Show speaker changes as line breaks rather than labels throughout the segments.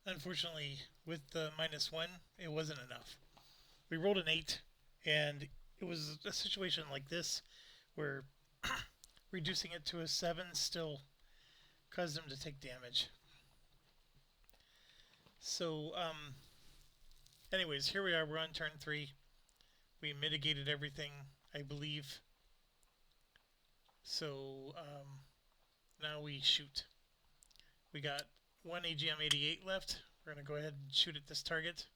Unfortunately, with the -1, it wasn't enough. We rolled an 8, and it was a situation like this where reducing it to a 7 still caused him to take damage. So, anyways, here we are. We're on turn 3. We mitigated everything, I believe. So, now we shoot. We got one AGM 88 left. We're going to go ahead and shoot at this target.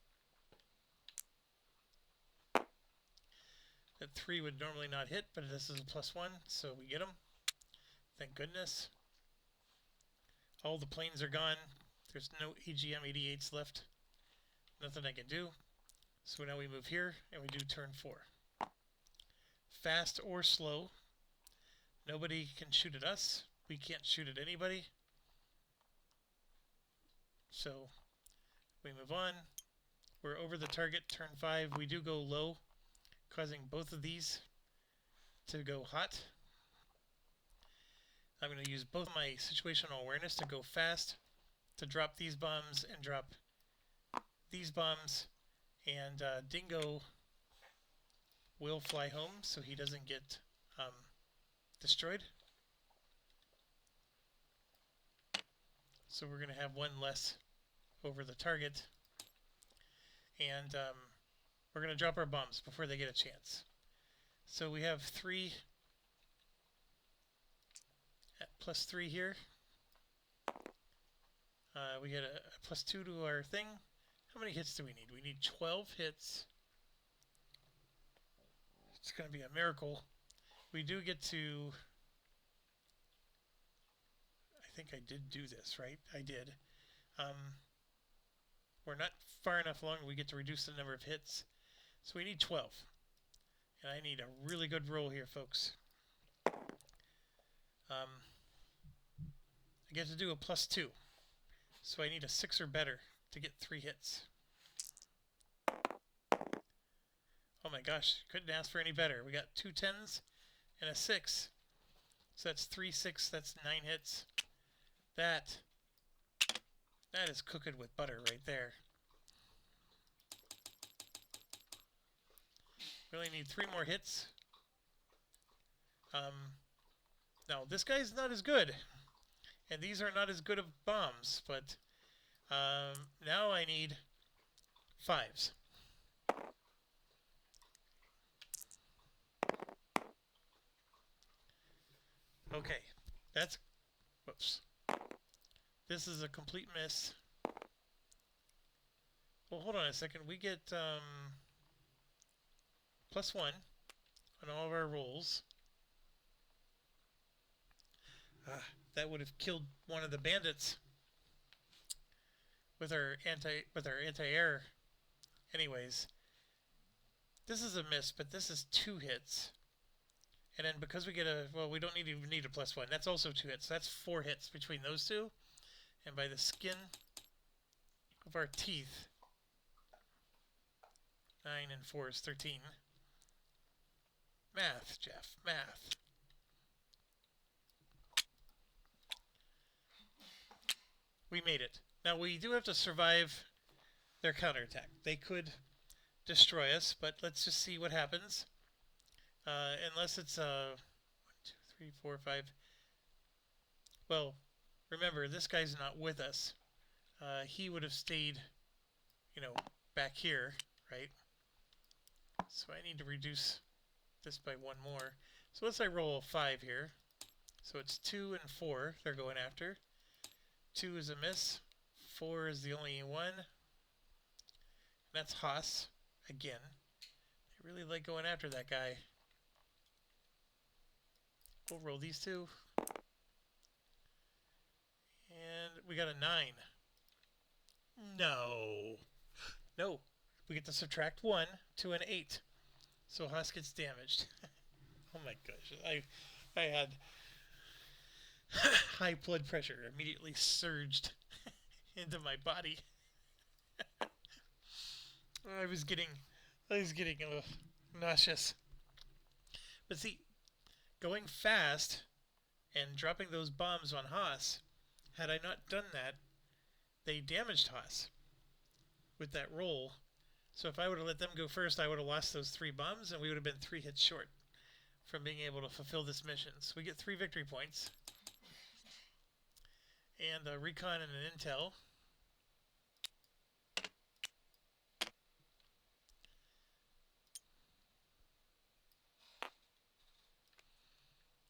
That 3 would normally not hit, but this is a +1, so we get them. Thank goodness. All the planes are gone. There's no AGM 88s left. Nothing I can do. So now we move here, and we do turn 4. Fast or slow. Nobody can shoot at us. We can't shoot at anybody. So we move on. We're over the target, turn 5. We do go low, causing both of these to go hot. I'm going to use both my situational awareness to go fast, to drop these bombs and drop these bombs, and Dingo will fly home so he doesn't get destroyed. So we're going to have one less over the target, and we're going to drop our bombs before they get a chance. So we have 3 at +3 here. We get a +2 to our thing. How many hits do we need? We need 12 hits. It's going to be a miracle. We do get to... I think I did do this, right? I did. We're not far enough along. We get to reduce the number of hits. So we need 12. And I need a really good roll here, folks. I get to do a +2. So I need a 6 or better to get 3 hits. Oh my gosh, couldn't ask for any better. We got 2 10s and a 6. So that's 3 6, that's 9 hits. That is cooking with butter right there. We only need 3 more hits. Now, this guy's not as good. And these are not as good of bombs, but now I need 5s. Okay, that's... Whoops. This is a complete miss. Well, hold on a second. We get +1 on all of our rolls. That would have killed one of the bandits with our anti-air. Anyways, this is a miss, but this is 2 hits. And then because we get a... Well, we don't even need a +1. That's also 2 hits. So that's 4 hits between those two. And by the skin of our teeth, 9 and 4 is 13. Math, Jeff, math. We made it. Now, we do have to survive their counterattack. They could destroy us, but let's just see what happens. Unless it's 1, 2, 3, 4, 5. Well, remember, this guy's not with us. He would have stayed, back here, right? So I need to reduce this by 1 more. So let's say I roll a 5 here. So it's 2 and 4 they're going after. 2 is a miss. 4 is the only one. That's Haas again. They really like going after that guy. We'll roll these 2. And we got a 9. No. No. We get to subtract 1 to an 8. So Haas gets damaged. Oh my gosh. I had high blood pressure immediately surged into my body. I was getting nauseous. But see, going fast and dropping those bombs on Haas, had I not done that, they damaged Haas with that roll. So if I would have let them go first, I would have lost those 3 bombs, and we would have been 3 hits short from being able to fulfill this mission. So we get 3 victory points. And a recon and an intel.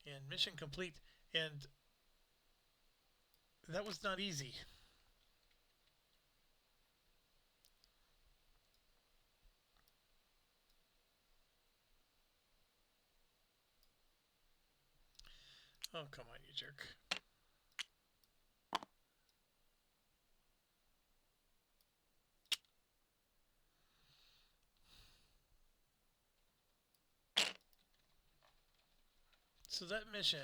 And mission complete. And that was not easy. Oh, come on, you jerk. So that mission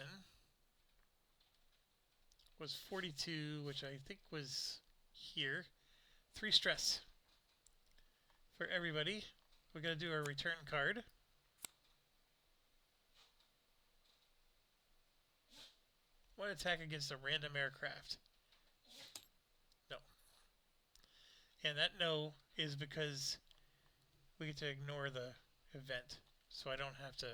was 42, which I think was here. 3 stress for everybody. We're going to do our return card. One attack against a random aircraft. No. And that no is because we get to ignore the event. So I don't have to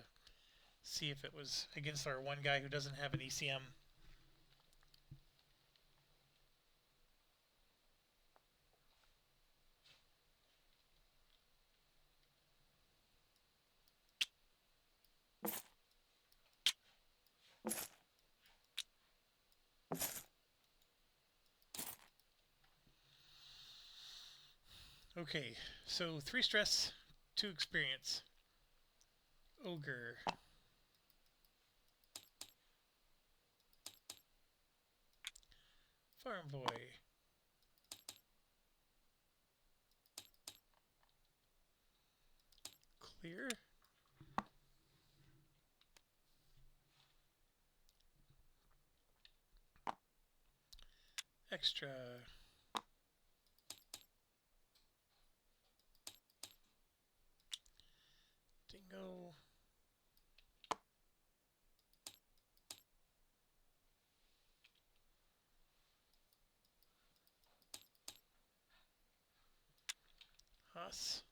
see if it was against our one guy who doesn't have an ECM. Okay, so 3 stress, 2 experience. Ogre. Farm boy. Clear. Extra. Dingo. Haas.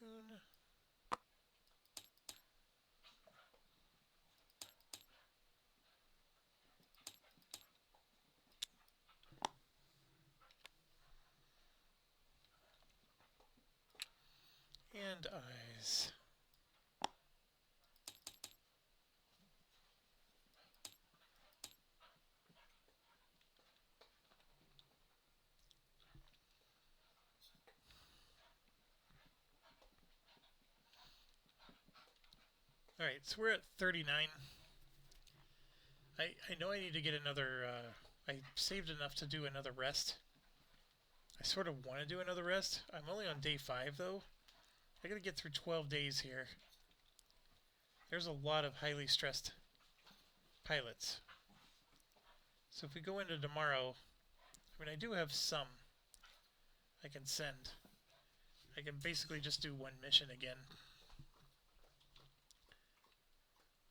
Moon. And eyes. Alright, so we're at 39. I know I need to get another, I saved enough to do another rest. I sort of want to do another rest. I'm only on day 5 though. I gotta get through 12 days here. There's a lot of highly stressed pilots. So if we go into tomorrow, I mean I do have some I can send. I can basically just do one mission again.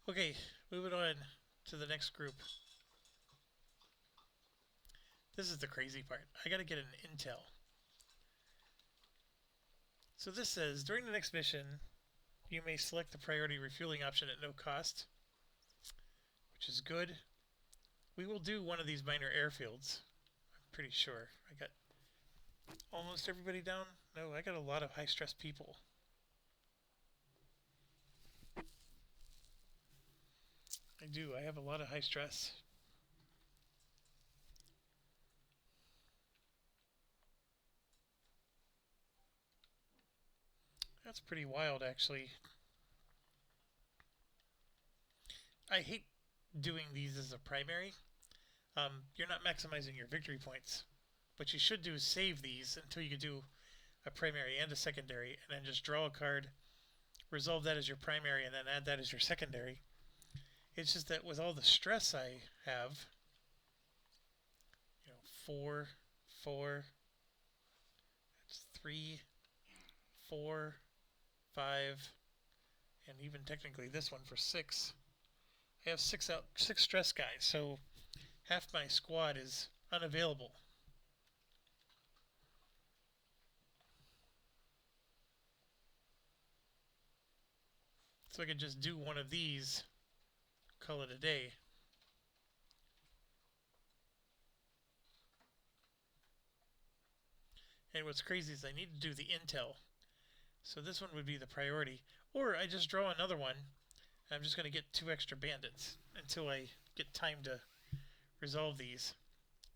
Okay, moving on to the next group. This is the crazy part. I gotta get an intel. So this says, during the next mission, you may select the priority refueling option at no cost, which is good. We will do one of these minor airfields. I'm pretty sure. I got almost everybody down. No, I got a lot of high stress people. I do. I have a lot of high stress. That's pretty wild, actually. I hate doing these as a primary. You're not maximizing your victory points. What you should do is save these until you can do a primary and a secondary, and then just draw a card, resolve that as your primary, and then add that as your secondary. It's just that with all the stress I have, 4, 4, that's 3, 4, 5, and even technically this one for 6. I have 6 stress guys, so half my squad is unavailable. So I could just do one of these, call it a day. And what's crazy is I need to do the intel. So this one would be the priority. Or I just draw another one. I'm just going to get 2 extra bandits until I get time to resolve these.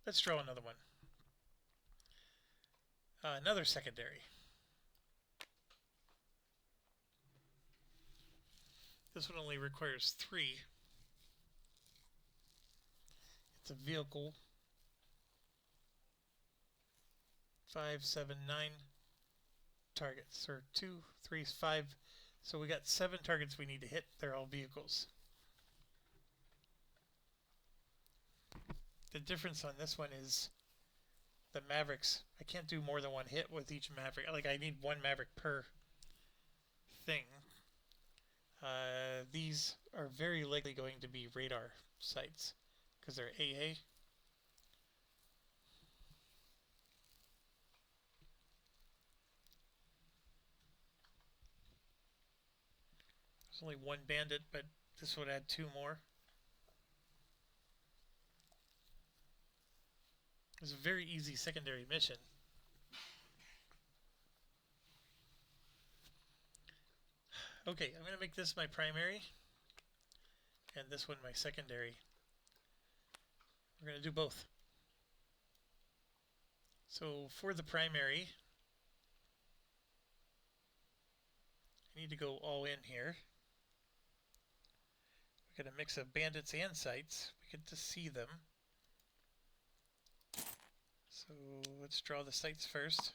Let's draw another one. Another secondary. This one only requires 3. It's a vehicle. 5, 7, 9 targets. Or 2, 3, 5. So we got 7 targets we need to hit. They're all vehicles. The difference on this one is the Mavericks. I can't do more than one hit with each Maverick. Like, I need 1 Maverick per thing. These are very likely going to be radar sites because they're AA. There's only 1 bandit, but this would add 2 more. It's a very easy secondary mission. Okay, I'm going to make this my primary and this one my secondary. We're going to do both. So for the primary, I need to go all in here. We got a mix of bandits and sites. We get to see them. So let's draw the sites first.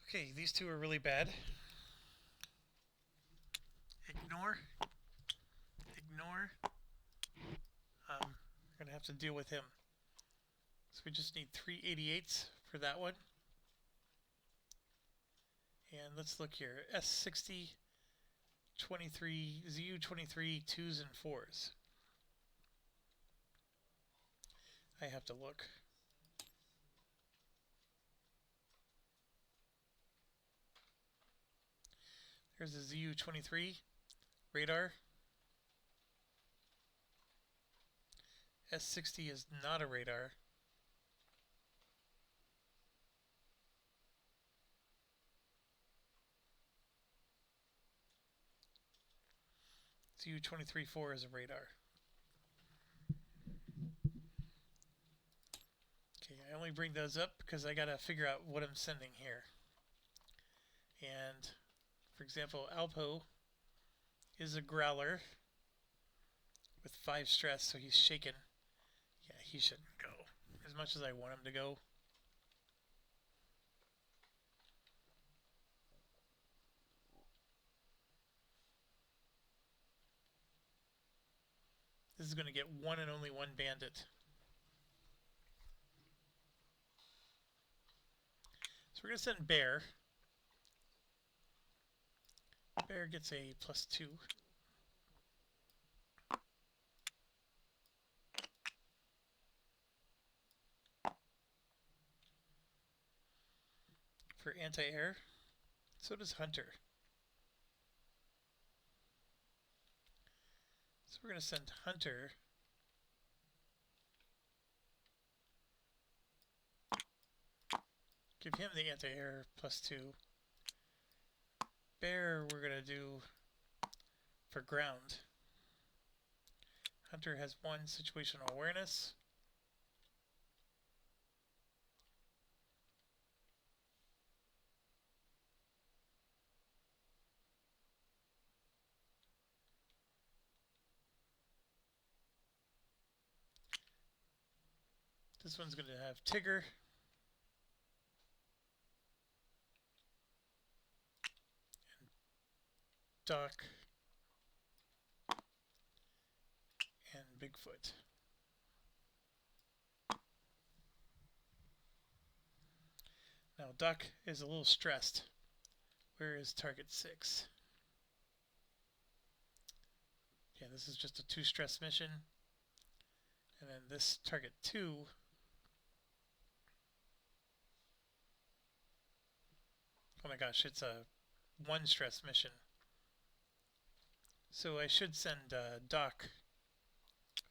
Okay, these 2 are really bad. Ignore. Ignore. We're going to have to deal with him. So we just need 3 88s for that one. And let's look here. S60, 23, ZU 23, 2s and 4s. I have to look. There's a ZU 23 radar. S60 is not a radar. ZU 23-4 is a radar. Okay, I only bring those up because I gotta figure out what I'm sending here. And for example, Alpo is a growler with 5 stress, so he's shaken. Yeah, he shouldn't go. As much as I want him to go. This is going to get 1 and only 1 bandit. So we're going to send Bear. Bear gets a +2. For anti-air. So does Hunter. So we're going to send Hunter give him the anti-air +2. Bear we're going to do for ground. Hunter has 1 situational awareness. This one's going to have Tigger. Doc and Bigfoot. Duck is a little stressed. Where is target 6? Yeah, this is just a 2 stress mission. And then this target 2. Oh my gosh, it's a 1 stress mission. So I should send Doc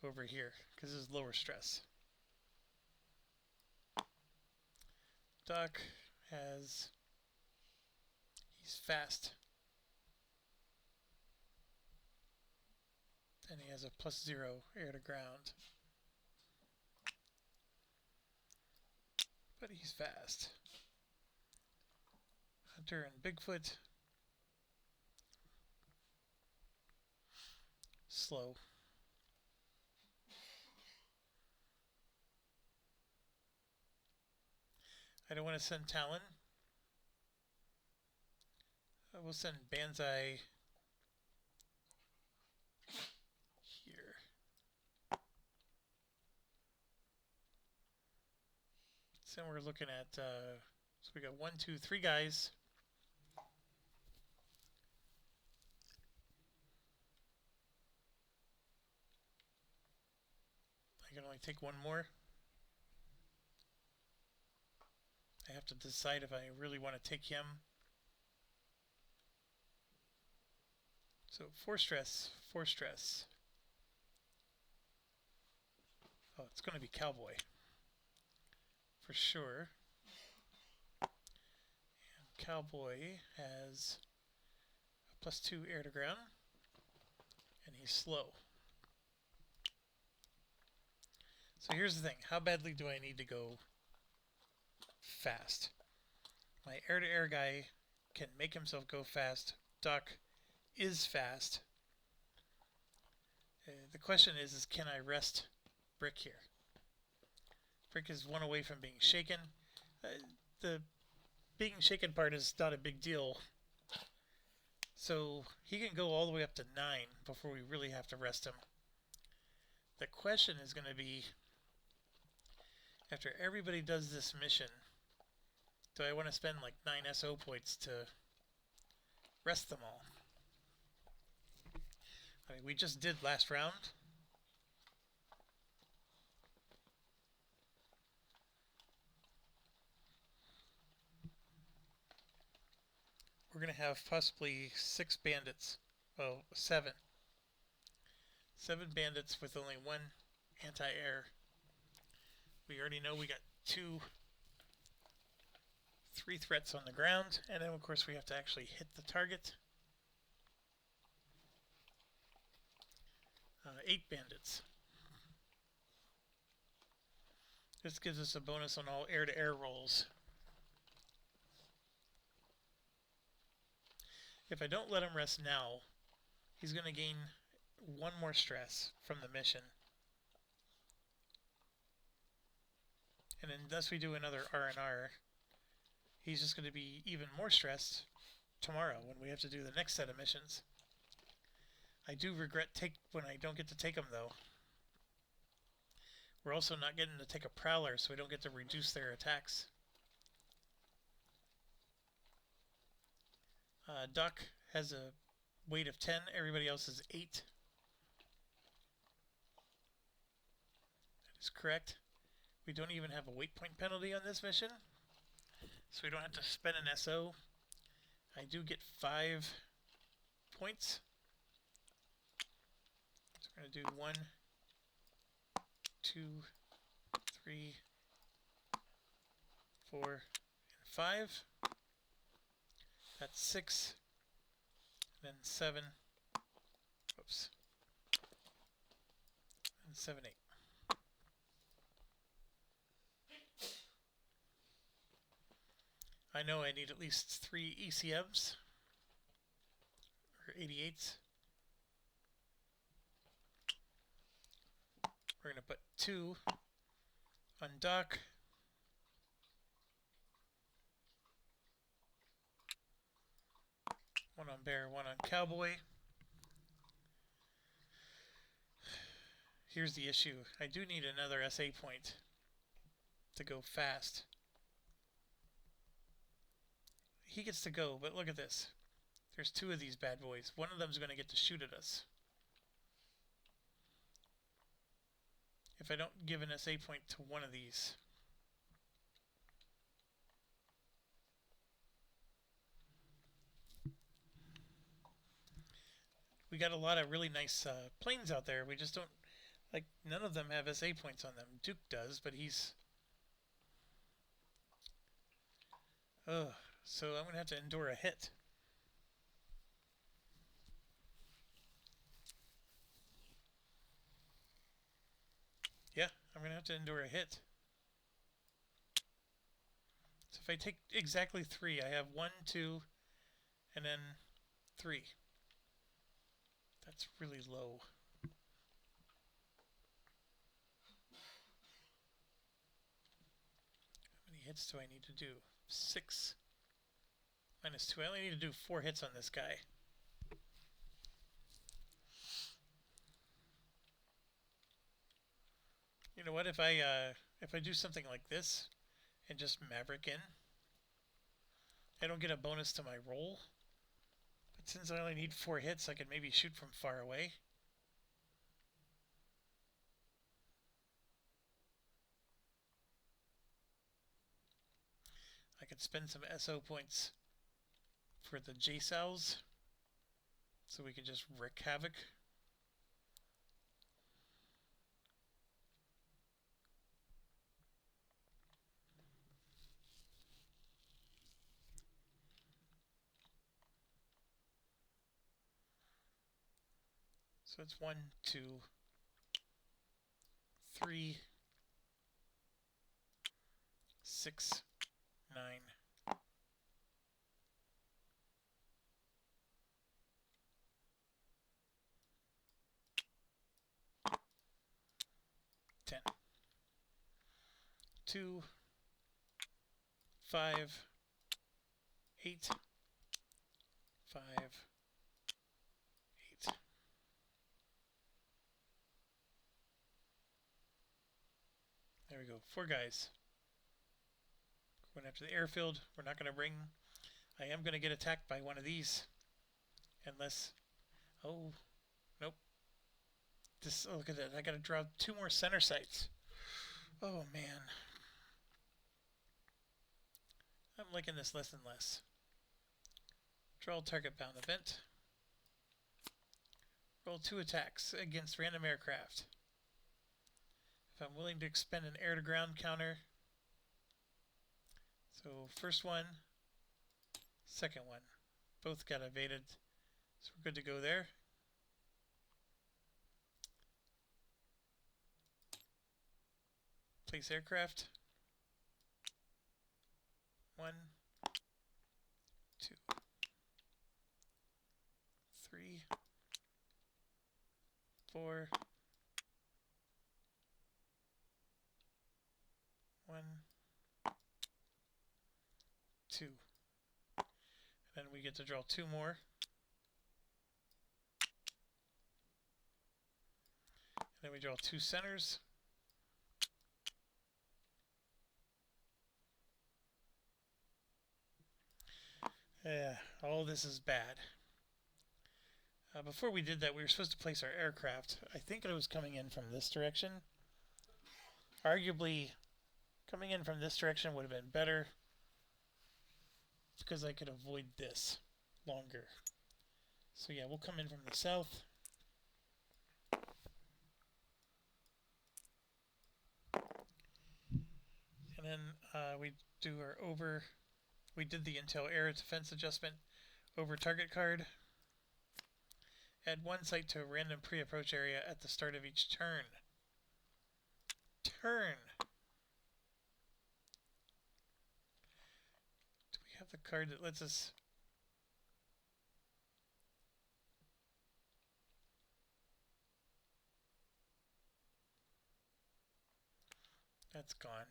over here, because this is lower stress. Doc he's fast. And he has a +0 air to ground. But he's fast. Hunter and Bigfoot. Slow. I don't want to send Talon. I will send Banzai here. So we're looking at, so we got 1, 2, 3 guys. I can only take 1 more. I have to decide if I really want to take him. So 4 stress, 4 stress. Oh, it's going to be Cowboy. For sure. And Cowboy has a +2 air to ground. And he's slow. So here's the thing. How badly do I need to go fast? My air-to-air guy can make himself go fast. Duck is fast. The question is can I rest Brick here? Brick is 1 away from being shaken. The being shaken part is not a big deal. So he can go all the way up to 9 before we really have to rest him. The question is going to be, after everybody does this mission, do I want to spend like 9 SO points to rest them all? I mean, we just did last round. We're going to have possibly 6 bandits. Well, 7. 7 bandits with only 1 anti-air. We already know we got 3 threats on the ground, and then of course we have to actually hit the target. 8 bandits. This gives us a bonus on all air-to-air rolls. If I don't let him rest now, he's going to gain 1 more stress from the mission. And unless we do another R&R, he's just going to be even more stressed tomorrow when we have to do the next set of missions. I do regret when I don't get to take them, though. We're also not getting to take a Prowler, so we don't get to reduce their attacks. Duck has a weight of 10. Everybody else is 8. That is correct. We don't even have a weight point penalty on this mission, so we don't have to spend an SO. I do get 5 points. So we're going to do 1, 2, 3, 4, and 5. That's 6, then 7, oops, and 7, 8. I know I need at least 3 ECMs, or 88s. We're going to put 2 on Doc. One on Bear, 1 on Cowboy. Here's the issue. I do need another SA point to go fast. he gets to go, but look at this. There's two of these bad boys. One of them's going to get to shoot at us. If I don't give an SA point to one of these. We got a lot of really nice planes out there. We just don't, like, none of them have SA points on them. Duke does, but he's... Ugh. So I'm going to have to endure a hit. Yeah, I'm going to have to endure a hit. So if I take exactly 3, I have 1, 2, and then 3. That's really low. How many hits do I need to do? 6 minus 2. I only need to do 4 hits on this guy. You know what? If I do something like this and just Maverick in, I don't get a bonus to my roll. But since I only need 4 hits, I could maybe shoot from far away. I could spend some SO points for the JSOWs so we could just wreak havoc. So it's 1, 2, 3, 6, 9. 10. 2, 5, 8, 5, 8. There we go. 4 guys. Going after the airfield. We're not going to bring... I am going to get attacked by one of these. Unless... Oh. Nope. This, oh, look at that. I got to draw 2 more center sites. Oh, man. I'm liking this less and less. Draw target bound event. Roll 2 attacks against random aircraft. If I'm willing to expend an air-to-ground counter. So first one, second one. Both got evaded. So we're good to go there. Place aircraft. 1, 2, 3, 4, 1, 2. And then we get to draw 2 more. And then we draw 2 centers. Yeah, all this is bad. Before we did that, we were supposed to place our aircraft. I think it was coming in from this direction. Arguably, coming in from this direction would have been better because I could avoid this longer. So yeah, we'll come in from the south. And then we do our over... We did the Intel Air Defense Adjustment over target card. Add 1 site to a random pre-approach area at the start of each turn. Turn! Do we have the card that lets us... That's gone.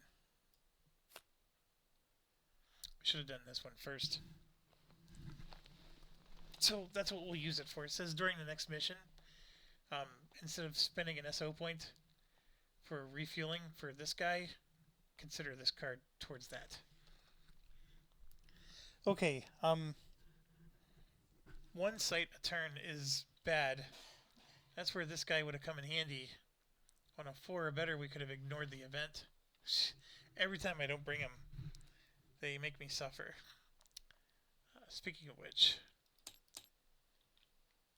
We should have done this one first. So that's what we'll use it for. It says during the next mission, instead of spending an SO point for refueling for this guy, consider this card towards that. Okay, one sight a turn is bad. That's where this guy would have come in handy. On a 4 or better, we could have ignored the event. Every time I don't bring them, they make me suffer. Speaking of which,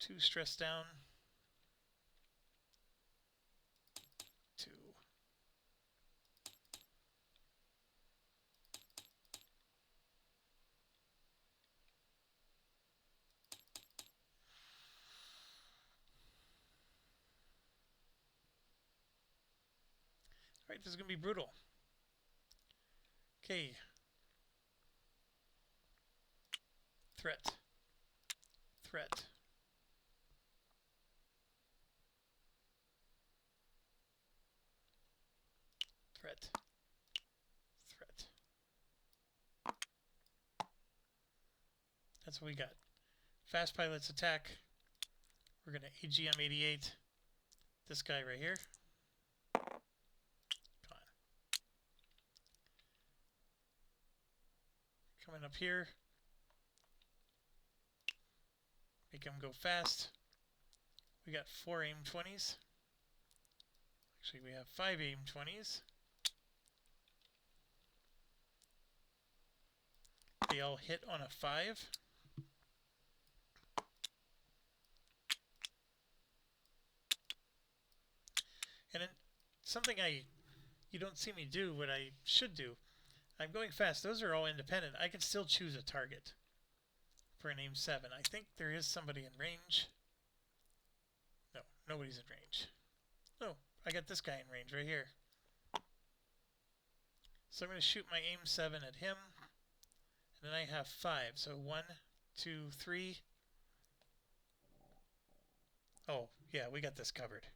2 stress down. 2. Alright, this is going to be brutal. Okay. Threat. Threat. Threat. Threat. That's what we got. Fast pilots attack. We're going to AGM 88. This guy right here. Come on. Coming up here. Make him go fast. We got 4 aim 20s. Actually, we have 5 aim 20s. They all hit on a 5. And then something you don't see me do, what I should do. I'm going fast. Those are all independent. I can still choose a target for an aim 7. I think there is somebody in range. No, nobody's in range. No, I got this guy in range right here. So I'm going to shoot my aim 7 at him. And then I have 5. So 1, 2, 3. Oh, yeah, we got this covered.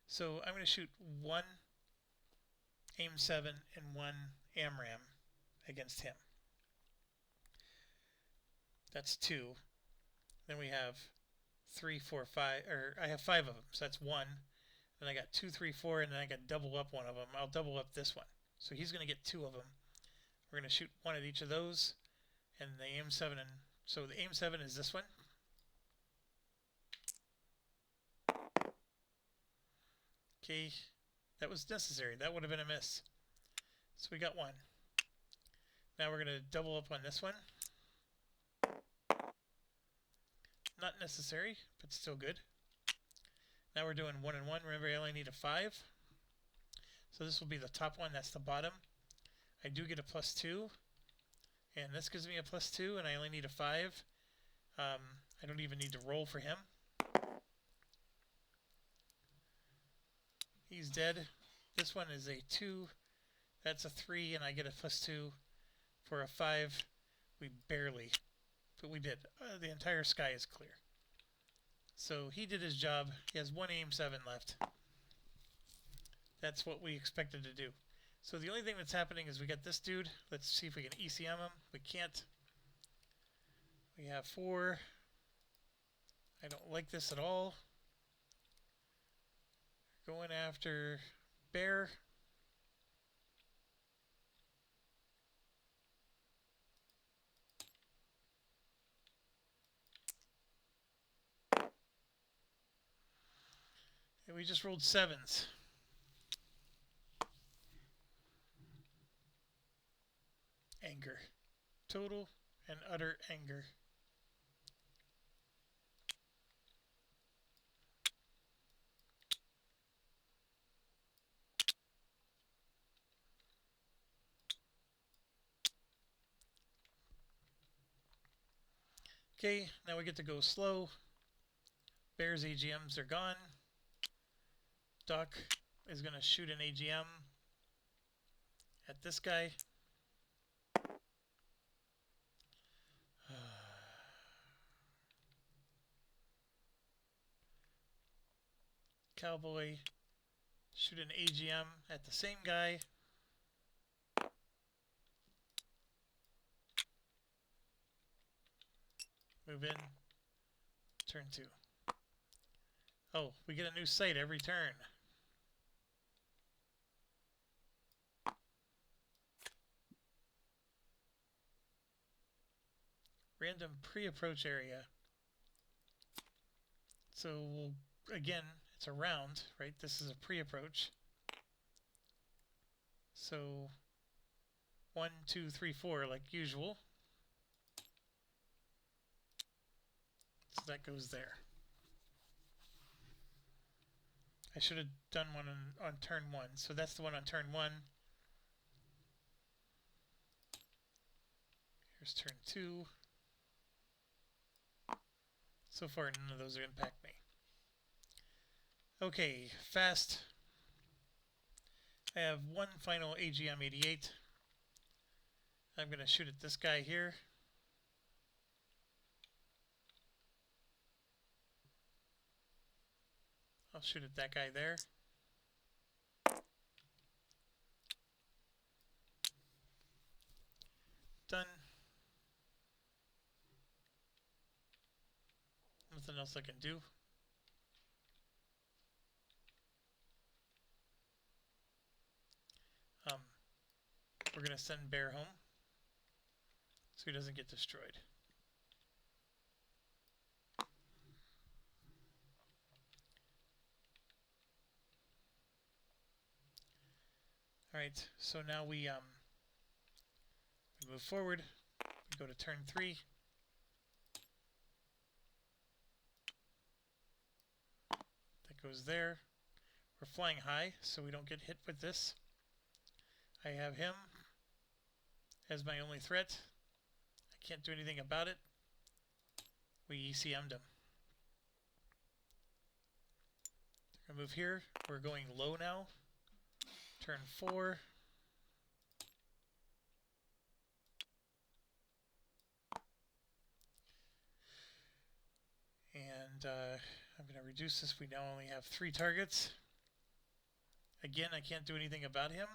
So I'm going to shoot 1 aim 7 and 1 AMRAM against him. That's 2. Then we have 3, 4, 5, or I have 5 of them, so that's 1. Then I got 2, 3, 4, and then I got double up one of them. I'll double up this one. So he's going to get 2 of them. We're going to shoot 1 at each of those, and the aim 7, and so the aim 7 is this one. Okay, that was necessary. That would have been a miss. So we got 1. Now we're going to double up on this one. Not necessary, but still good. Now we're doing 1 and 1. Remember, I only need a 5. So this will be the top one. That's the bottom. I do get a +2. And this gives me a +2, and I only need a 5. I don't even need to roll for him. He's dead. This one is a 2. That's a 3, and I get a +2 for a 5. We barely, but we did. The entire sky is clear. So he did his job. He has 1 aim 7 left. That's what we expected to do. So the only thing that's happening is we got this dude. Let's see if we can ECM him. We can't. We have 4. I don't like this at all. Going after Bear. And we just rolled 7s. Anger. Total and utter anger. Okay, now we get to go slow. Bear's AGMs are gone. Duck is going to shoot an AGM at this guy. Cowboy, shoot an AGM at the same guy. Move in. Turn 2. Oh, we get a new sight every turn. Random pre-approach area. So again, it's a round, right? This is a pre-approach. So 1, 2, 3, 4, like usual. So that goes there. I should have done one on turn 1. So that's the one on turn 1. Here's turn 2. So far, none of those impact me. Okay, fast. I have one final AGM-88. I'm going to shoot at this guy here. I'll shoot at that guy there. Done. Nothing else I can do. We're going to send Bear home so he doesn't get destroyed. Alright, so now we move forward. We go to turn 3. That goes there. We're flying high, so we don't get hit with this. I have him as my only threat. I can't do anything about it. We ECM'd him. We're going to move here. We're going low now. Turn 4. And I'm going to reduce this. We now only have 3 targets. Again, I can't do anything about him.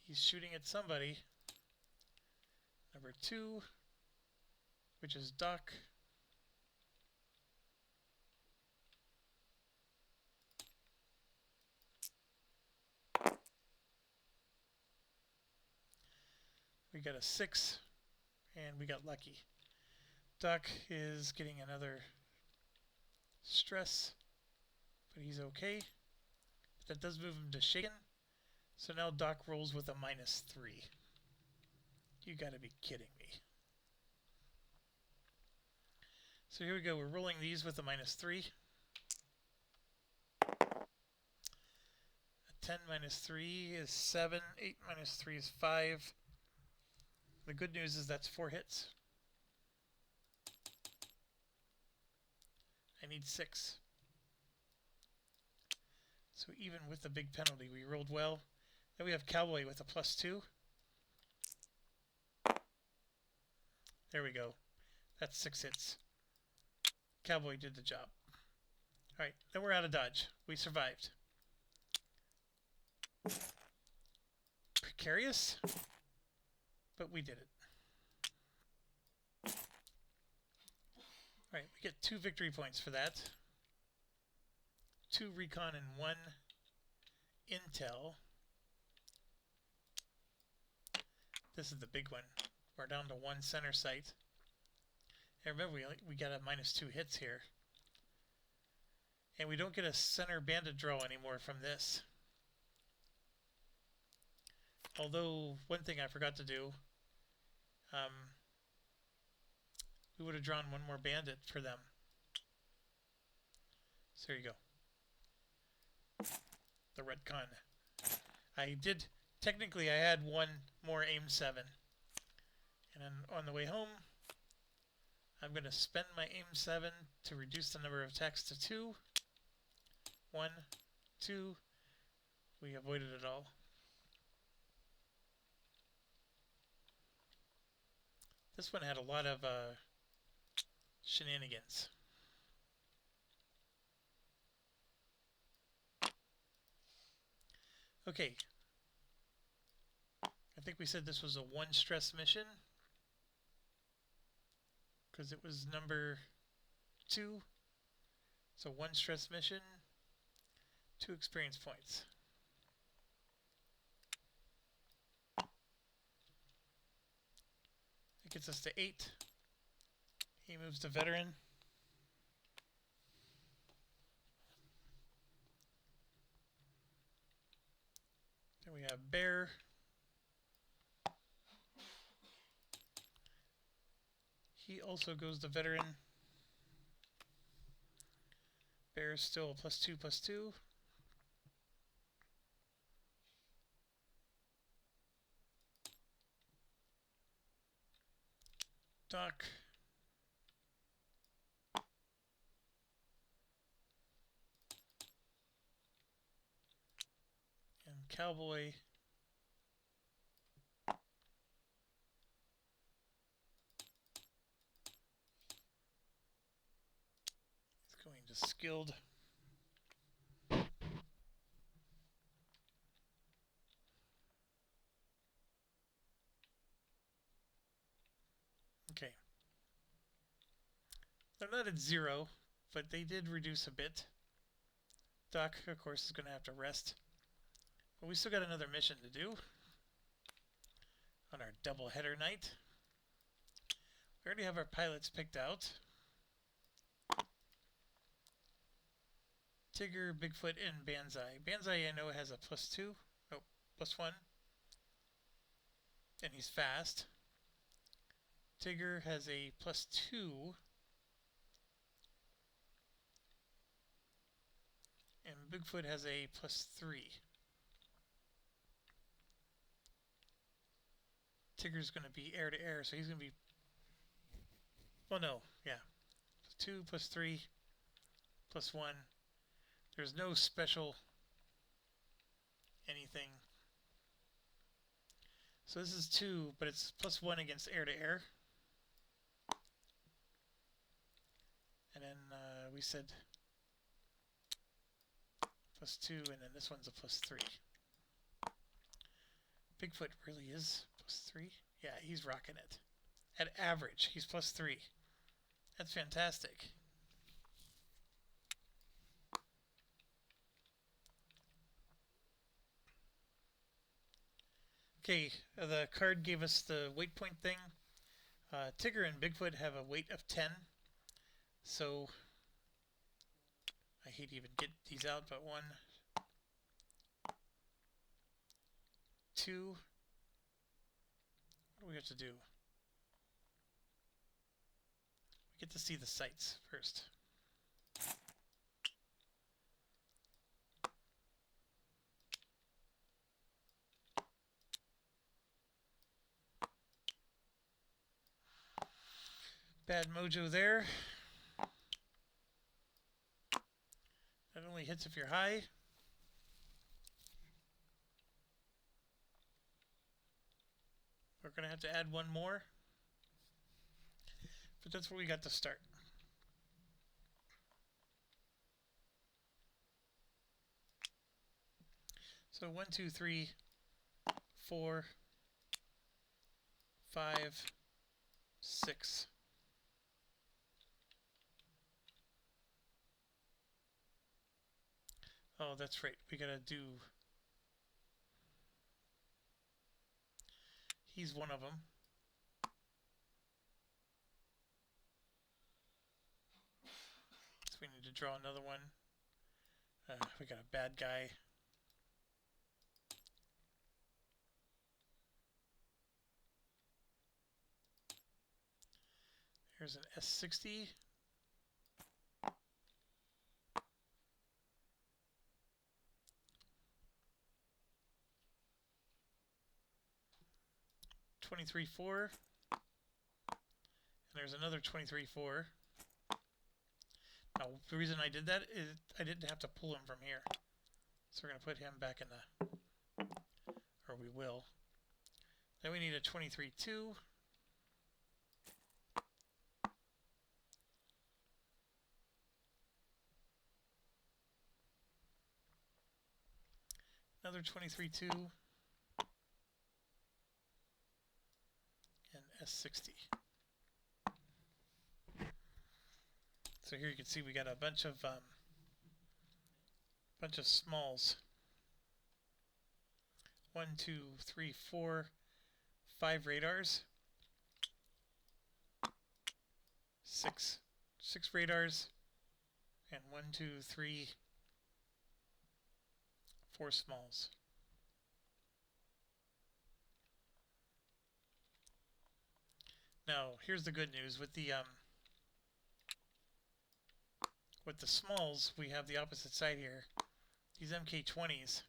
He's shooting at somebody. Number 2, which is Doc. We got a 6, and we got lucky. Doc is getting another stress, but he's okay. But that does move him to shaken. So now Doc rolls with a -3. You gotta be kidding me. So here we go. We're rolling these with a -3. A 10 -3 is 7. 8 -3 is 5. The good news is that's 4 hits. I need 6. So even with the big penalty, we rolled well. Then we have Cowboy with a +2. There we go. That's 6 hits. Cowboy did the job. Alright, then we're out of dodge. We survived. Precarious, but we did it. Alright, we get 2 victory points for that. 2 recon and 1 intel. This is the big one. We're down to 1 center site. And remember, we got a -2 hits here. And we don't get a center bandit draw anymore from this. Although, one thing I forgot to do, we would have drawn 1 more bandit for them. So there you go. The retcon. Technically I had 1 more aim 7. And then on the way home, I'm going to spend my aim 7 to reduce the number of attacks to 2. 1, 2. We avoided it all. This one had a lot of shenanigans. Okay. I think we said this was a 1 stress mission, because it was number 2. So 1 stress mission, 2 experience points. gets us to 8. He moves to veteran. Then we have bear. He also goes to veteran. Bear is still a +2/+2. Duck. And cowboy. He's going to skilled. Okay. They're not at 0, but they did reduce a bit. Duck, of course, is going to have to rest. But we still got another mission to do on our double header night. We already have our pilots picked out. Tigger, Bigfoot, and Banzai. Banzai, I know, has a +2. Oh, +1. And he's fast. Tigger has a +2. And Bigfoot has a +3. Tigger's going to be air to air, so he's going to be... Well, no, yeah. +2, +3, +1. There's no special anything. So this is 2, but it's +1 against air to air. And then we said +2, and then this one's a +3. Bigfoot really is +3? Yeah, he's rocking it. At average, he's +3. That's fantastic. Okay, the card gave us the weight point thing. Tigger and Bigfoot have a weight of 10. So, I hate to even get these out, but 1, 2. What do we have to do? We get to see the sights first. Bad mojo there. That only hits if you're high. We're going to have to add one more. But that's where we got to start. So 1, 2, 3, 4, 5, 6. Oh, that's right. We gotta do... He's one of them. So we need to draw another one. We got a bad guy. Here's an S60. $23.4. And there's another $23.4. Now, the reason I did that is I didn't have to pull him from here. So we're going to put him back in the... Or we will. Then we need a 23.2. Another 23.2. And S60. So here you can see we got a bunch of smalls. 1, 2, 3, 4, 5 radars. six radars, and 1, 2, 3, 4 smalls. Now, here's the good news. With the smalls, we have the opposite side here. These MK20s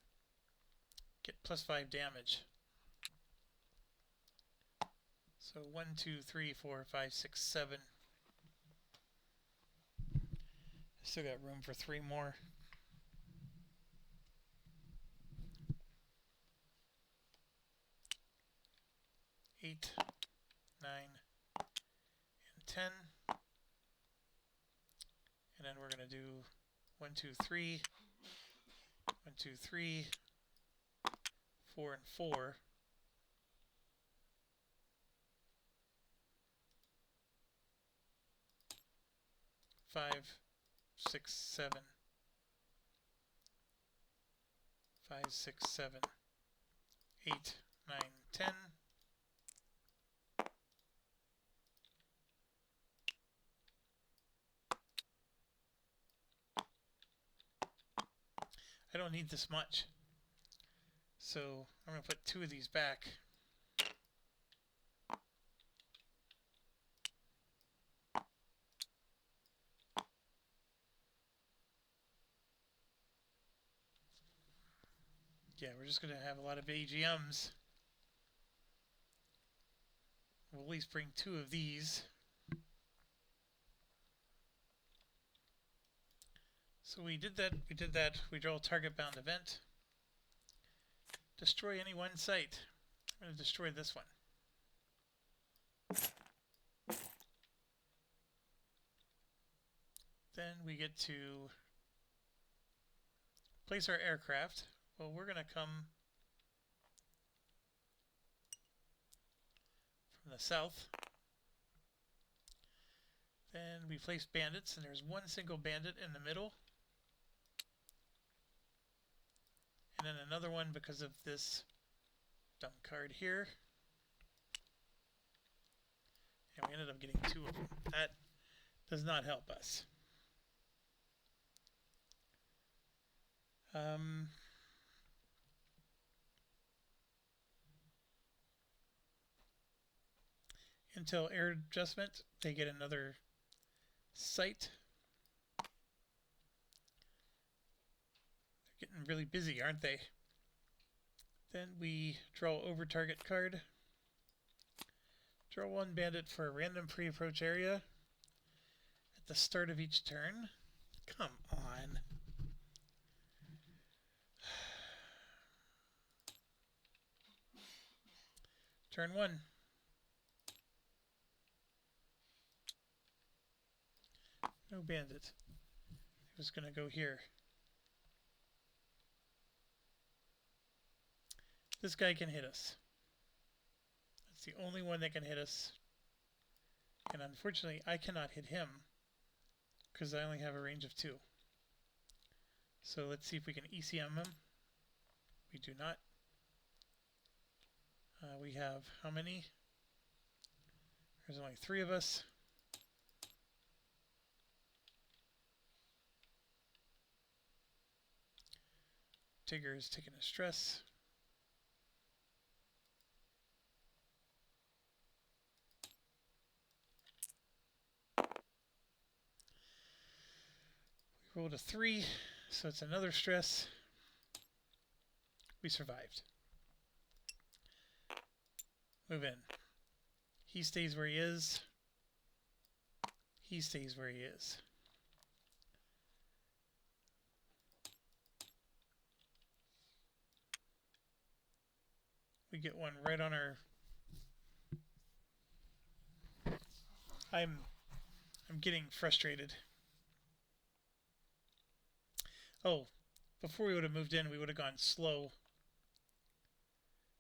get +5 damage. So 1, 2, 3, 4, 5, 6, 7. Still got room for 3 more. 8, 9, and 10. And then we're going to do 1, 2, 3, 1, 2, 3, 4, and 4. 5, 6, 7. 5, 6, 7, 8, 9, 10. I don't need this much. So I'm going to put 2 of these back. Yeah, we're just going to have a lot of AGMs. We'll at least bring 2 of these. So we did that. We draw a target bound event. Destroy any one site. I'm going to destroy this one. Then we get to place our aircraft. Well, we're going to come from the south. Then we place bandits, and there's one single bandit in the middle. And then another one because of this dumb card here. And we ended up getting 2 of them. That does not help us. Until air adjustment, they get another site. They're getting really busy, aren't they? Then we draw over target card. Draw 1 bandit for a random pre-approach area at the start of each turn. Come on. Turn 1. No bandit. It was going to go here. This guy can hit us. That's the only one that can hit us. And unfortunately, I cannot hit him because I only have a range of 2. So let's see if we can ECM him. We do not. We have how many? There's only 3 of us. Tigger is taking a stress. We rolled a 3, so it's another stress. We survived. Move in. He stays where he is. He stays where he is. We get one right on our... I'm getting frustrated. Oh, before we would have moved in, we would have gone slow.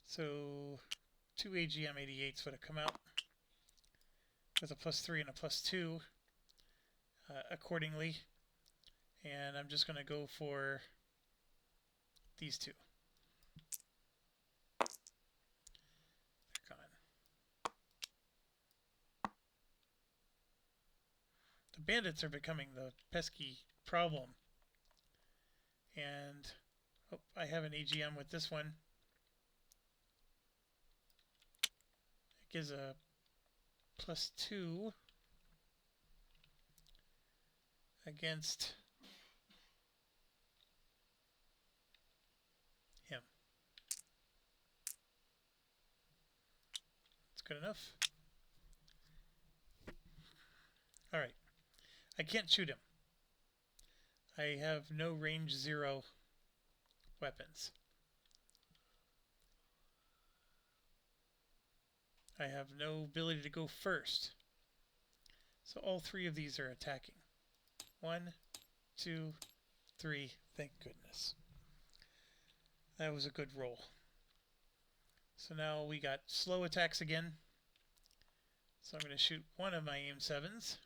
So 2 AGM 88s would have come out with a +3 and a +2 accordingly. And I'm just going to go for these 2. They're gone. bandits are becoming the pesky problem. And oh, I have an AGM with this one. It gives a +2 against him. That's good enough. Alright. I can't shoot him. I have no range 0 weapons. I have no ability to go first. So all 3 of these are attacking. 1, 2, 3. Thank goodness. That was a good roll. So now we got slow attacks again. So I'm going to shoot one of my aim 7s.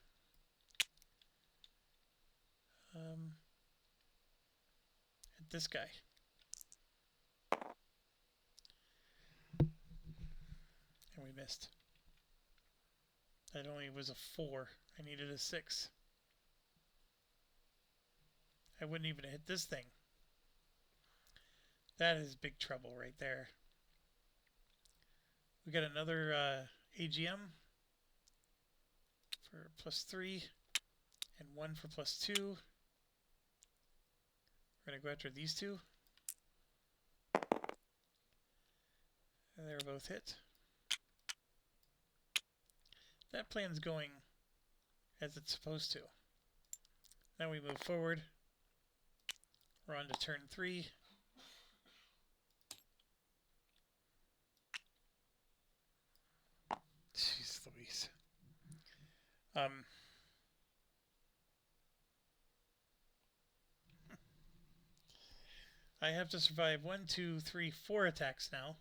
At this guy. And we missed. That only was a 4. I needed a 6. I wouldn't even hit this thing. That is big trouble right there. We got another AGM for +3 and 1 for +2. We're going to go after these 2. And they're both hit. That plan's going as it's supposed to. Now we move forward. We're on to turn 3. Jeez Louise. I have to survive 1, 2, 3, 4 attacks now.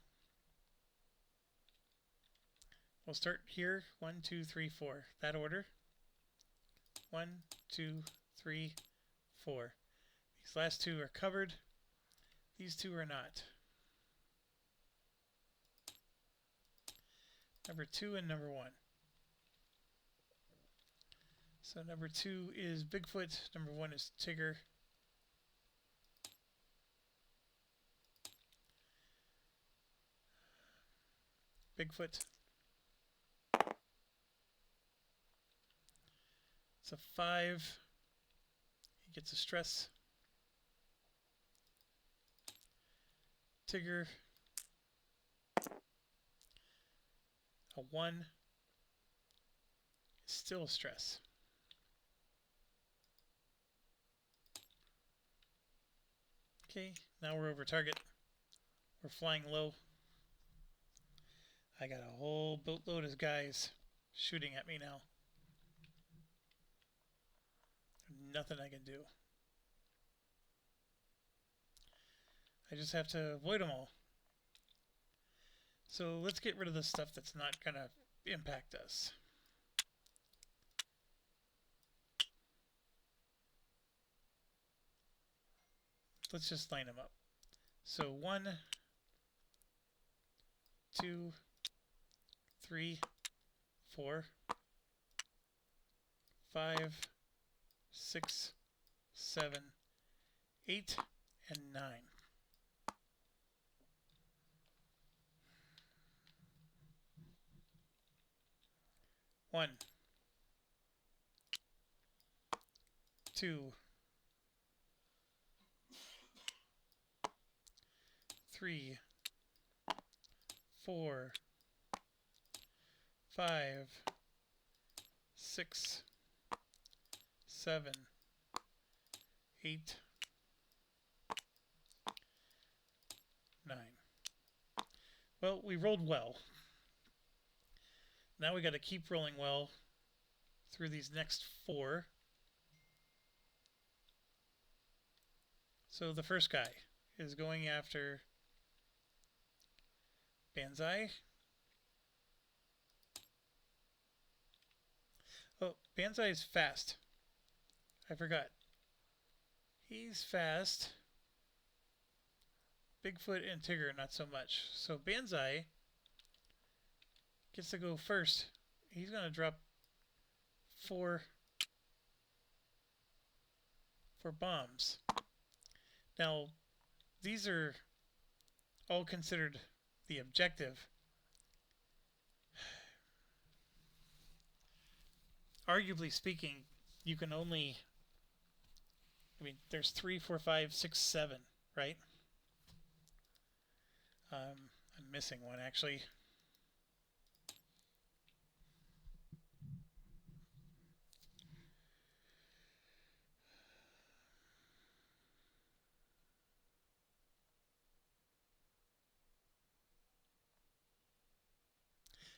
We'll start here. 1, 2, 3, 4. That order. 1, 2, 3, 4. These last 2 are covered. These 2 are not. Number 2 and number 1. So number 2 is Bigfoot. Number 1 is Tigger. Bigfoot. It's a 5. He gets a stress. Tigger. A 1. Still a stress. Okay, now we're over target. We're flying low. I got a whole boatload of guys shooting at me now. Nothing I can do. I just have to avoid them all. So let's get rid of the stuff that's not going to impact us. Let's just line them up. So 1, 2, 3, 4, 5, 6, 7, 8, and 9. 1, 2, 3, 4, 5, 6, 7, 8, 9. Well, we rolled well. Now we got to keep rolling well through these next 4. So the first guy is going after Banzai. Oh, Banzai is fast. I forgot. He's fast. Bigfoot and Tigger, not so much. So Banzai gets to go first. He's going to drop 4 for bombs. Now, these are all considered the objective. Arguably speaking, you can only... I mean, there's 3, 4, 5, 6, 7, right? I'm missing one, actually.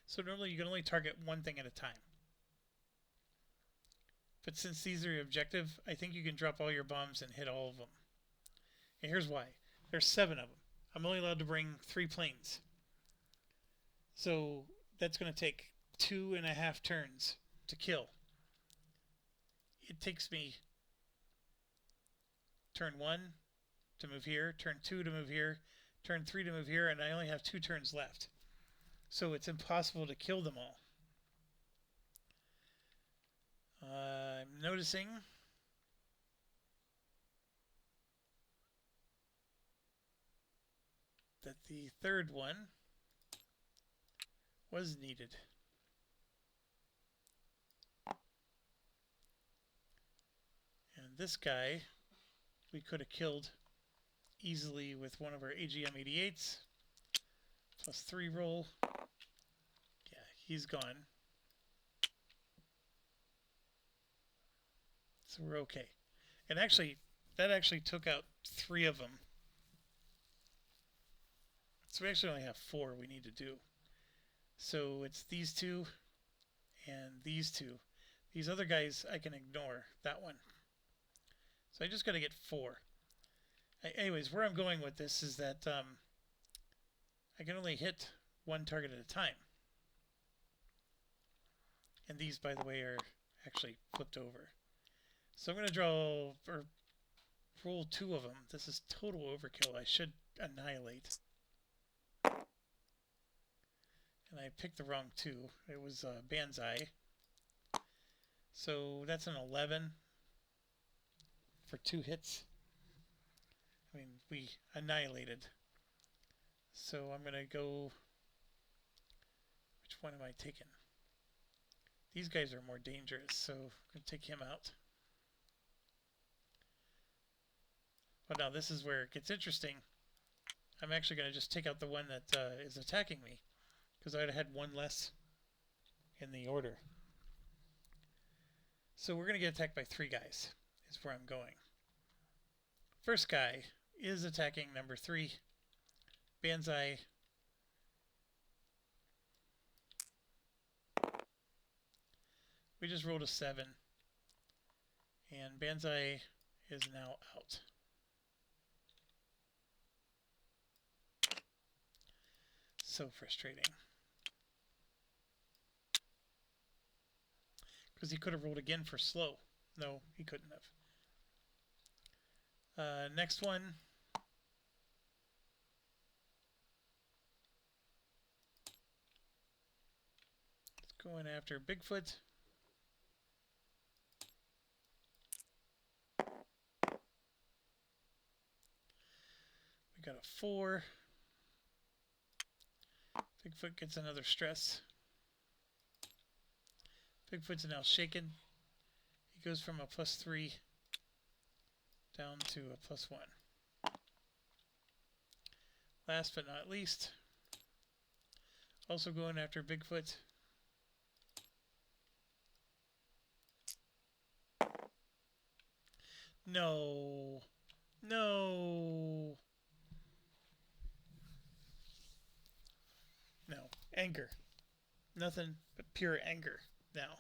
So normally you can only target one thing at a time. But since these are your objective, I think you can drop all your bombs and hit all of them. And here's why. There's 7 of them. I'm only allowed to bring 3 planes. So that's going to take 2.5 turns to kill. It takes me turn 1 to move here, turn 2 to move here, turn 3 to move here, and I only have 2 turns left. So it's impossible to kill them all. I'm noticing that the third one was needed. And this guy we could have killed easily with one of our AGM-88s. Plus 3 roll. Yeah, he's gone. So we're okay. And actually, that actually took out 3 of them. So we actually only have 4 we need to do. So it's these 2 and these 2. These other guys I can ignore. That one. So I just got to get 4. Anyways, where I'm going with this is that I can only hit one target at a time. And these, by the way, are actually flipped over. So I'm going to draw, or roll 2 of them. This is total overkill. I should annihilate. And I picked the wrong 2. It was Banzai. So that's an 11 for 2 hits. I mean, we annihilated. So I'm going to go... Which one am I taking? These guys are more dangerous, so I'm going to take him out. But now this is where it gets interesting. I'm actually going to just take out the one that is attacking me, because I would have had one less in the order. So we're going to get attacked by 3 guys, is where I'm going. First guy is attacking number 3, Banzai. We just rolled a 7, and Banzai is now out. So frustrating. Because he could have rolled again for slow. No, he couldn't have. Next one. Let's go in after Bigfoot. We got a 4. Bigfoot gets another stress. Bigfoot's now shaken. He goes from a +3 down to a +1. Last but not least, also going after Bigfoot. No. No. No. Anger. Nothing but pure anger now.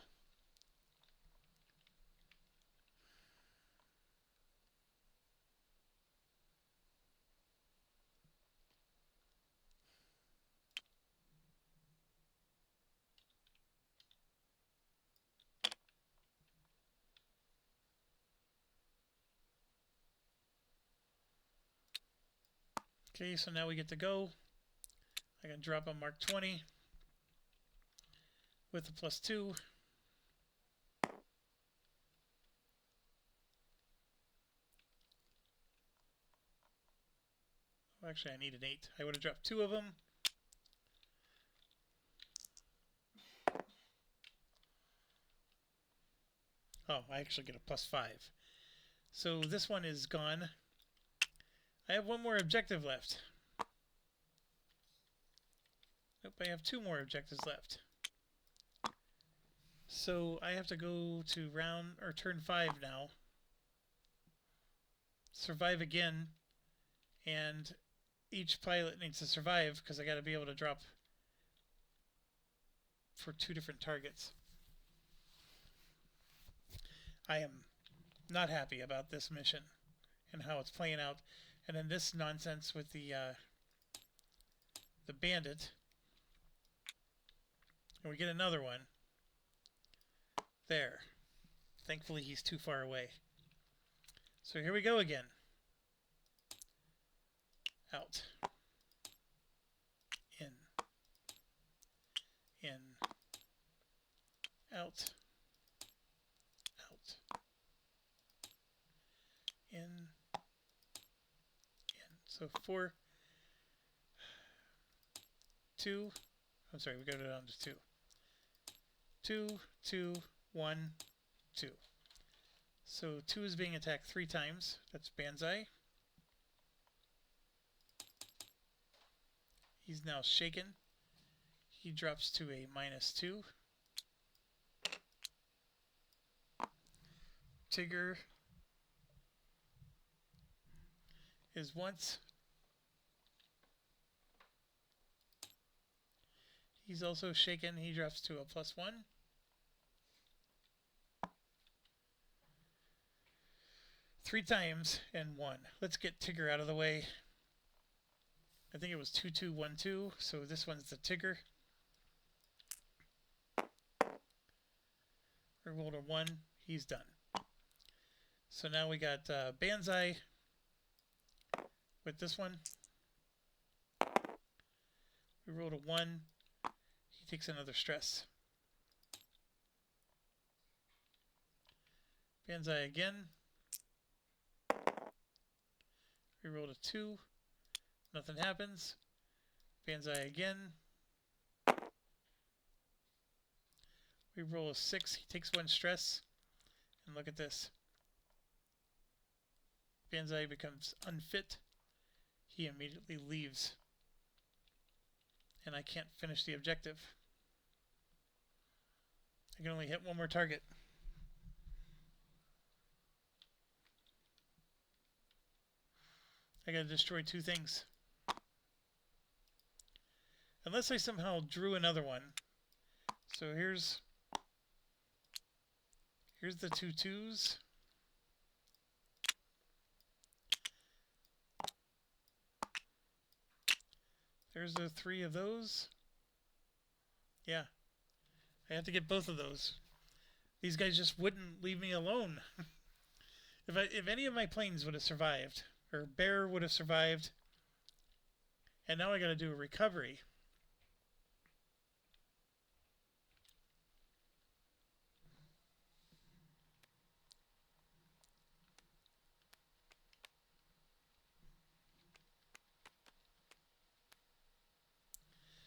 Okay, so now we get to go. I can drop a Mark 20 with a +2. Well, actually, I need an 8. I would have dropped 2 of them. Oh, I actually get a +5. So this one is gone. I have 1 more objective left. Nope, I have 2 more objectives left. So I have to go to turn 5 now. Survive again, and each pilot needs to survive because I got to be able to drop for 2 different targets. I am not happy about this mission and how it's playing out, and then this nonsense with the bandit, and we get another one. There. Thankfully, he's too far away. So here we go again. Out. In. In. Out. Out. In. In. So 4. 2. I'm sorry, we got it down to 2. 2, 2, 1, 2. So 2 is being attacked 3 times. That's Banzai. He's now shaken. He drops to a -2. Tigger is once. He's also shaken. He drops to a +1. Three times and 1. Let's get Tigger out of the way. I think it was 2, 2, 1, 2. So this one's the Tigger. We rolled a 1. He's done. So now we got Banzai with this one. We rolled a 1. He takes another stress. Banzai again. We rolled a 2. Nothing happens. Banzai again. We roll a 6. He takes 1 stress. And look at this. Banzai becomes unfit. He immediately leaves. And I can't finish the objective. I can only hit 1 more target. I gotta destroy 2 things. Unless I somehow drew another one. So here's the 2 2s. There's the 3 of those. Yeah. I have to get both of those. These guys just wouldn't leave me alone. If any of my planes would have survived, or Bear would have survived, and now I gotta do a recovery.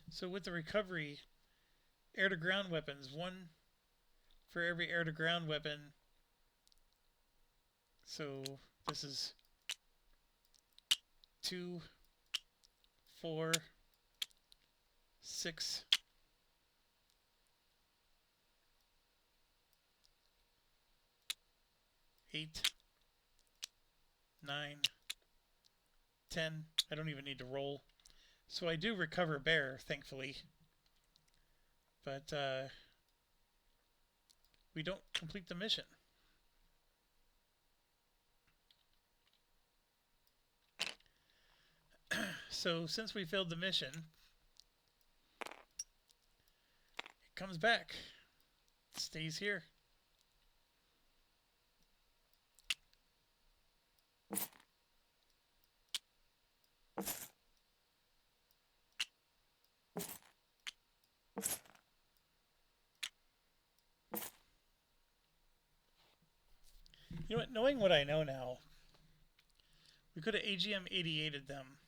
So with the recovery, air-to-ground weapons, 1 for every air-to-ground weapon. So this is 2, 4, 6, 8, 9, 10. I don't even need to roll. So I do recover Bear, thankfully. But we don't complete the mission. So since we failed the mission, it comes back. It stays here. You know what? Knowing what I know now, we could have AGM 88'd them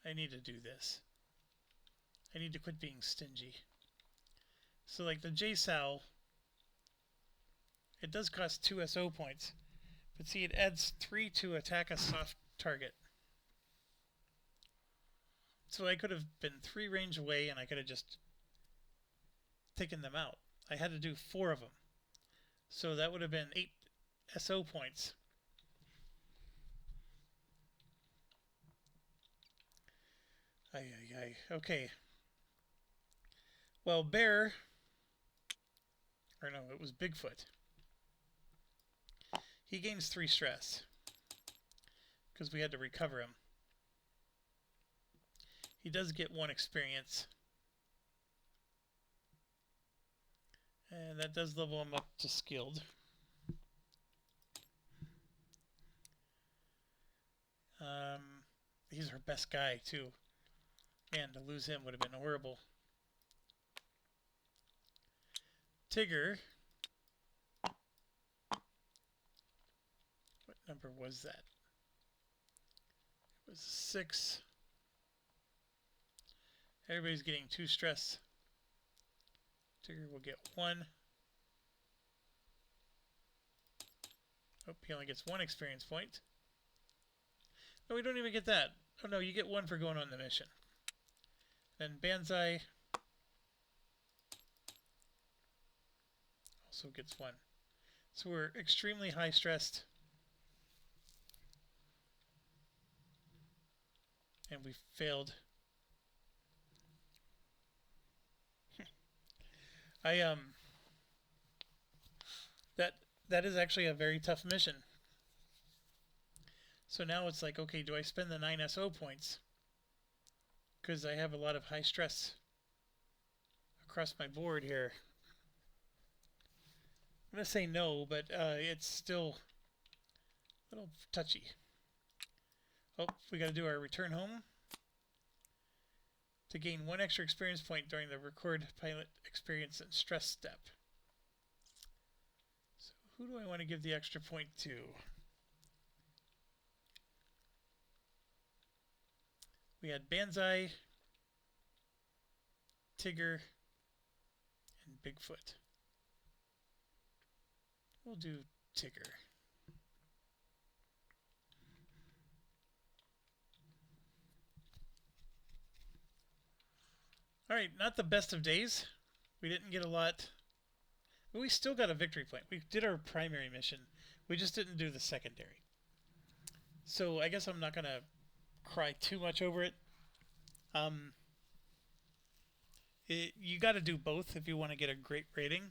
I need to do this. I need to quit being stingy. So like the JSAL, it does cost 2 SO points, but see it adds 3 to attack a soft target. So I could have been 3 range away and I could have just taken them out. I had to do 4 of them. So that would have been 8 SO points. Okay. Well, Bear, or no, it was Bigfoot. He gains 3 stress because we had to recover him. He does get 1 experience. And that does level him up to skilled. He's our best guy, too. Man, to lose him would have been horrible. Tigger. What number was that? It was 6. Everybody's getting 2 stress. Tigger will get 1. Oh, he only gets 1 experience point. No, we don't even get that. Oh no, you get 1 for going on the mission. Then Banzai also gets 1. So we're extremely high stressed. And we failed. That is actually a very tough mission. So now it's like, okay, do I spend the 9 SO points? Because I have a lot of high stress across my board here. I'm going to say no, but it's still a little touchy. Oh, we got to do our return home to gain 1 extra experience point during the record pilot experience and stress step. So who do I want to give the extra point to? We had Banzai, Tigger, and Bigfoot. We'll do Tigger. Alright, not the best of days. We didn't get a lot. But we still got a victory point. We did our primary mission. We just didn't do the secondary. So I guess I'm not going to cry too much over it. You got to do both if you want to get a great rating.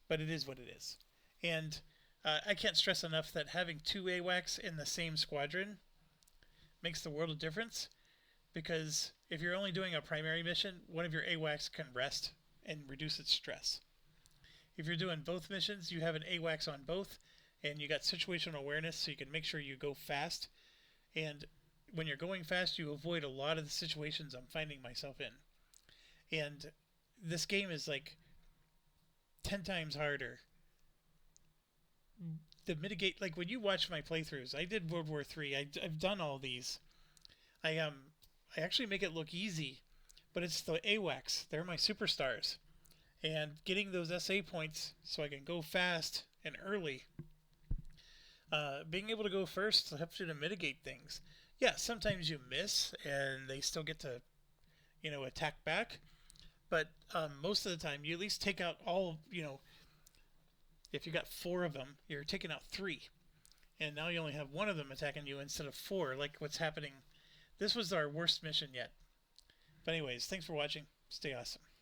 But it is what it is. And I can't stress enough that having 2 AWACS in the same squadron makes the world of difference. Because if you're only doing a primary mission, one of your AWACS can rest and reduce its stress. If you're doing both missions, you have an AWACS on both, and you got situational awareness, so you can make sure you go fast. And when you're going fast, you avoid a lot of the situations I'm finding myself in. And this game is like 10 times harder. To mitigate, like when you watch my playthroughs, I did World War III. I've done all these. I actually make it look easy, but it's the AWACS. They're my superstars. And getting those SA points so I can go fast and early. Being able to go first helps you to mitigate things. Yeah, sometimes you miss and they still get to, attack back. But most of the time, you at least take out all, if you got 4 of them, you're taking out 3. And now you only have 1 of them attacking you instead of 4, like what's happening. This was our worst mission yet. But anyways, thanks for watching. Stay awesome.